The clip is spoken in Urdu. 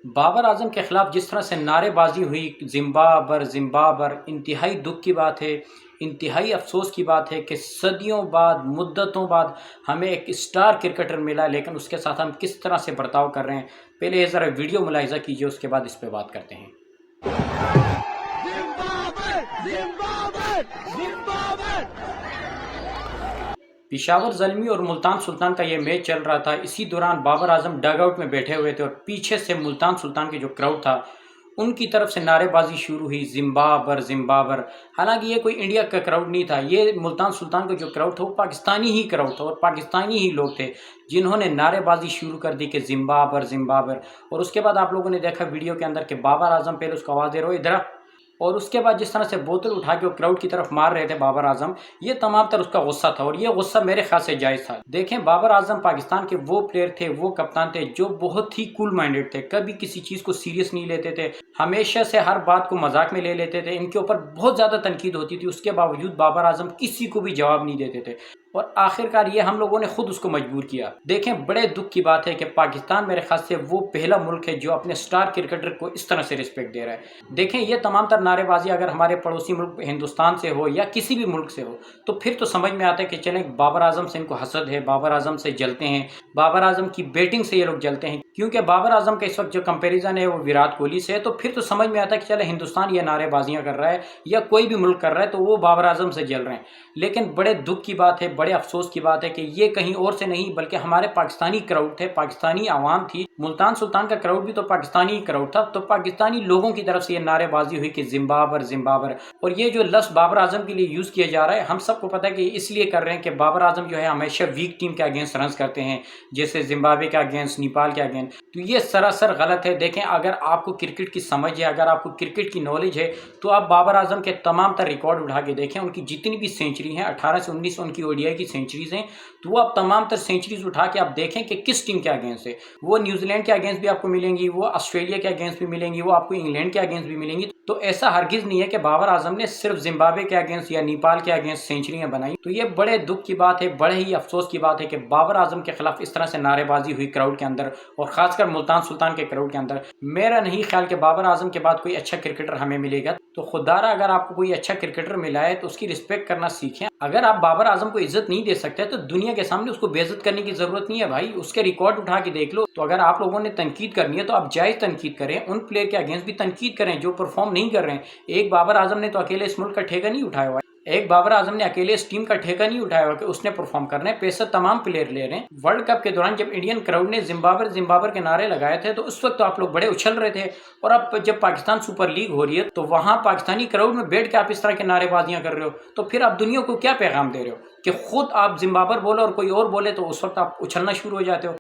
بابر اعظم کے خلاف جس طرح سے نعرے بازی ہوئی، زمبابر زمبابر، انتہائی دکھ کی بات ہے، انتہائی افسوس کی بات ہے کہ صدیوں بعد، مدتوں بعد ہمیں ایک اسٹار کرکٹر ملا، لیکن اس کے ساتھ ہم کس طرح سے برتاؤ کر رہے ہیں۔ پہلے یہ ذرا ویڈیو ملاحظہ کیجئے، اس کے بعد اس پہ بات کرتے ہیں۔ پشاور زلمی اور ملتان سلطان کا یہ میچ چل رہا تھا۔ اسی دوران بابر اعظم ڈگ آؤٹ میں بیٹھے ہوئے تھے اور پیچھے سے ملتان سلطان کے جو کراؤڈ تھا ان کی طرف سے نعرے بازی شروع ہوئی، زمبابر زمبابر۔ حالانکہ یہ کوئی انڈیا کا کراؤڈ نہیں تھا، یہ ملتان سلطان کا جو کراؤڈ تھا وہ پاکستانی ہی کراؤڈ تھا اور پاکستانی ہی لوگ تھے جنہوں نے نعرے بازی شروع کر دی کہ زمبابر زمبابر۔ اور اس کے بعد آپ لوگوں نے دیکھا ویڈیو کے اندر کہ بابر اعظم پہلے اس کو آواز دے رہے ہو ادھر، اور اس کے بعد جس طرح سے بوتل اٹھا کے وہ کراؤڈ کی طرف مار رہے تھے بابر اعظم، یہ تمام تر اس کا غصہ تھا، اور یہ غصہ میرے خیال سے جائز تھا۔ دیکھیں، بابر اعظم پاکستان کے وہ پلیئر تھے، وہ کپتان تھے جو بہت ہی کول مائنڈڈ تھے، کبھی کسی چیز کو سیریس نہیں لیتے تھے، ہمیشہ سے ہر بات کو مذاق میں لے لیتے تھے۔ ان کے اوپر بہت زیادہ تنقید ہوتی تھی، اس کے باوجود بابر اعظم کسی کو بھی جواب نہیں دیتے تھے، اور آخرکار یہ ہم لوگوں نے خود اس کو مجبور کیا۔ دیکھیں، بڑے دکھ کی بات ہے کہ پاکستان میرے خیال سے وہ پہلا ملک ہے جو اپنے سٹار کرکٹر کو اس طرح سے رسپیکٹ دے رہا ہے۔ دیکھیں، یہ تمام تر نعرے بازی اگر ہمارے پڑوسی ملک ہندوستان سے ہو یا کسی بھی ملک سے ہو تو پھر تو سمجھ میں آتا ہے کہ چلیں، بابر اعظم سے ان کو حسد ہے، بابر اعظم سے جلتے ہیں، بابر اعظم کی بیٹنگ سے یہ لوگ جلتے ہیں، کیونکہ بابر اعظم کا اس وقت جو کمپیریزن ہے وہ وراٹ کوہلی سے ہے، تو پھر تو سمجھ میں آتا ہے کہ چلے ہندوستان یہ نعرے بازیاں کر رہا ہے یا کوئی بھی ملک کر رہا ہے تو وہ بابر اعظم سے جل رہے ہیں۔ لیکن بڑے دکھ کی بات ہے، بڑے افسوس کی بات ہے کہ یہ کہیں اور سے نہیں بلکہ ہمارے پاکستانی کراؤڈ تھے، پاکستانی عوام تھی۔ ملتان سلطان کا کراؤڈ بھی تو پاکستانی کراؤڈ تھا، تو پاکستانی لوگوں کی طرف سے یہ نعرے بازی ہوئی کہ زمبابر زمبابر، اور یہ جو لفظ بابر اعظم کے لیے یوز کیا جا رہا ہے ہم سب کو پتہ ہے کہ اس لیے کر رہے ہیں کہ بابر اعظم جو ہے ہمیشہ ویک ٹیم کے اگینسٹ رنز کرتے ہیں، جیسے زمبابوے کے اگینسٹ، نیپال کے اگینسٹ، تو یہ سراسر غلط ہے۔ دیکھیں، اگر آپ کو کرکٹ کی سمجھ ہے، اگر آپ کو کرکٹ کی نالج ہے تو آپ بابر اعظم کے تمام تر ریکارڈ اٹھا کے دیکھیں، ان کی جتنی بھی سینچری ہیں، 18 سے 19 ان کی ODI کی سینچریز ہیں، تو وہ آپ تمام تر سینچریز اٹھا کے آپ دیکھیں کہ کس ٹیم کے اگینسٹ ہے۔ وہ نیوزی لینڈ کے اگینسٹ بھی آپ کو ملیں گی، وہ آسٹریلیا کے اگینسٹ بھی ملیں گی، وہ آپ کو انگلینڈ کے اگینسٹ بھی ملیں گی۔ تو ایسا ہرگز نہیں ہے کہ بابر اعظم نے صرف زمبابوے کے اگینسٹ یا نیپال کے اگینسٹ سینچریاں بنائی۔ تو یہ بڑے دکھ کی بات ہے، بڑے ہی افسوس کی بات ہے کہ بابر اعظم کے خلاف اس طرح سے نعرے بازی ہوئی کراؤڈ کے اندر، اور خاص کر ملتان سلطان کے کراؤڈ کے اندر۔ میرا نہیں خیال کہ بابر اعظم کے بعد کوئی اچھا کرکٹر ہمیں ملے گا، تو خدارا اگر آپ کو کوئی اچھا کرکٹر ملا ہے تو اس کی رسپیکٹ کرنا سیکھیں۔ اگر آپ بابر اعظم کو عزت نہیں دے سکتے تو دنیا کے سامنے اس کو بے عزت کرنے کی ضرورت نہیں ہے بھائی، اس کے ریکارڈ اٹھا کے دیکھ لو۔ تو اگر آپ لوگوں نے تنقید کرنی ہے تو آپ جائز تنقید کریں، ان پلیئر کے اگینسٹ بھی تنقید کریں جو پرفارم نہیں کر رہے ہیں۔ ایک بابر اعظم نے تو اکیلے اس ملک کا ٹھیکہ نہیں اٹھایا ہوا ہے، ایک بابر اعظم نے اکیلے اس ٹیم کا ٹھیکہ نہیں اٹھایا ہوا کہ اس نے پرفارم کرنا ہے، پیسہ تمام پلیئر لے رہے ہیں۔ ورلڈ کپ کے دوران جب انڈین کراؤڈ نے زمبابر زمبابر کے نعرے لگائے تھے تو اس وقت تو آپ لوگ بڑے اچھل رہے تھے، اور اب جب پاکستان سپر لیگ ہو رہی ہے تو وہاں پاکستانی کراؤڈ میں بیٹھ کے آپ اس طرح کے نعرے بازیاں کر رہے ہو، تو پھر آپ دنیا کو کیا پیغام دے رہے ہو کہ خود آپ زمبابر بولو اور کوئی اور بولے تو اس وقت آپ اچھلنا شروع ہو جاتے ہو۔